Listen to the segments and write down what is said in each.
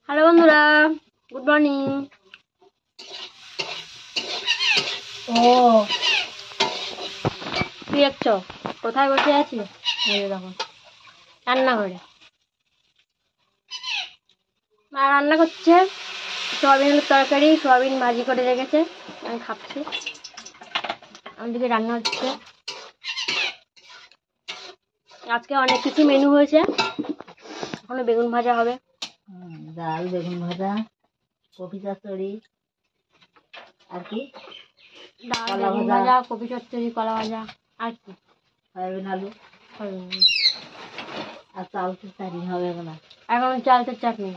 Hello বন্ধুরা, good morning. ও কি দেখছো? কোথায় বসে আছি? দেখো রান্নাঘরে। মা রান্না করছে সয়াবিনের তরকারি, সয়াবিন ভাজি করে রেখেছে, আমি খাচ্ছি। আমাদিকে রান্না হচ্ছে। আজকে অনেক কিছু মেনু হয়েছে। এখনো বেগুন ভাজা হবে, ডাল, বেগুন ভাজা, কপি চচ্চড়ি, আর কি ডাল, বেগুন ভাজা, কপি চচ্চড়ি, কলা ভাজা, আর কি সয়াবিন আলু আর চালতে চাটনি হবে। এখন চালতের চাটনি।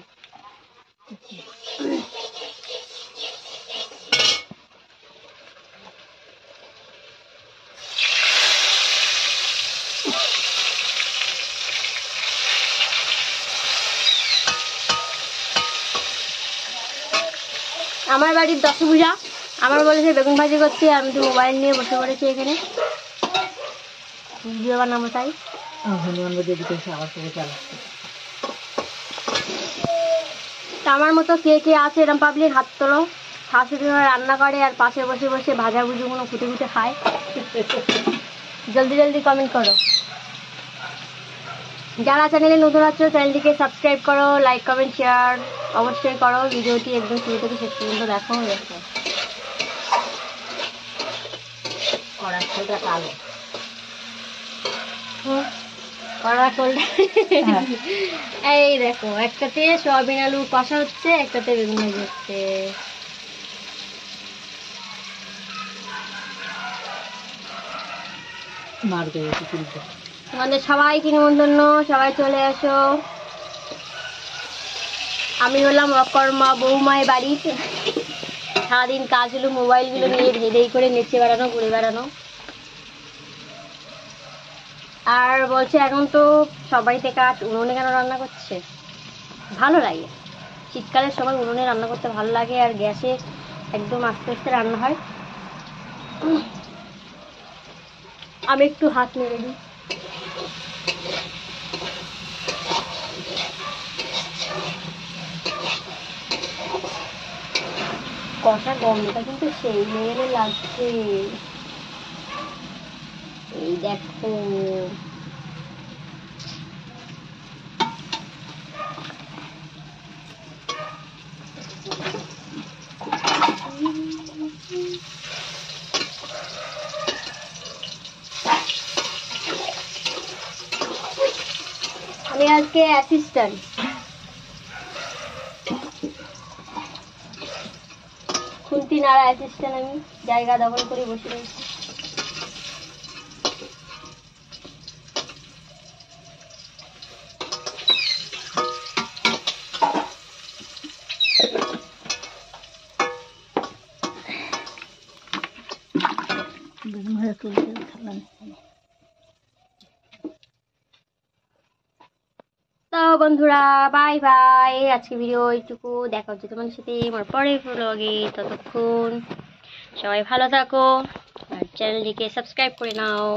আমার বাড়ির দশভূজা আমার বলেছে বেগুন ভাজি করছি, আমি তো মোবাইল নিয়ে বসে পড়েছি এখানে ভিডিও বানাবো। তাই আমার মতো কে কে আছে এরম পাবলিক হাত তোলো। শাশুড়ি রান্না করে আর পাশে বসে বসে ভাজাভুজিগুলো ফুটে ফুটে খায়। জলদি জলদি কমেন্ট করো। যারা চ্যানেলে নতুন আছো চ্যানেলটিকে সাবস্ক্রাইব করো, লাইক কমেন্ট শেয়ার অবশ্যই করো। ভিডিওটি একদম শুরু থেকে শেষ পর্যন্ত দেখো। এই দেখো, একটাতে সয়াবিন আলু কষা হচ্ছে, একটাতে বেগুন ভাজি হচ্ছে। তোমাদের সবাইকে নিমন্ত্রণ, সবাই চলে আসো। আমি হলাম অকর্মা বৌমায় বাড়ির। সারাদিন কাজ হলো মোবাইলগুলো নিয়ে ধেই করে নেচে বেড়ানো, ঘুরে বেড়ানো। আর বলছে এখন তো সবাই থেকে উনুনে কেন রান্না করছে। ভালো লাগে, শীতকালের সময় উনুনে রান্না করতে ভালো লাগে, আর গ্যাসে একদম আস্তে আস্তে রান্না হয়। আমি একটু হাত নেড়ে দিই। কষা গন্ধটা কিন্তু সেই লেভেলে লাগছে। এই দেখো, আমি আজকে অ্যাসিস্ট্যান্ট। খুন্তি নাড়া অ্যাসিস্ট্যান্ট, আমি জায়গা দখল করে বসে রয়েছি। তো বন্ধুরা, বাই বাই। আজকে ভিডিও এইটুকু, দেখা হচ্ছে তোমাদের সাথে আমার পরের ব্লগে। ততক্ষণ সবাই ভালো থাকো আর চ্যানেলটিকে সাবস্ক্রাইব করে নাও।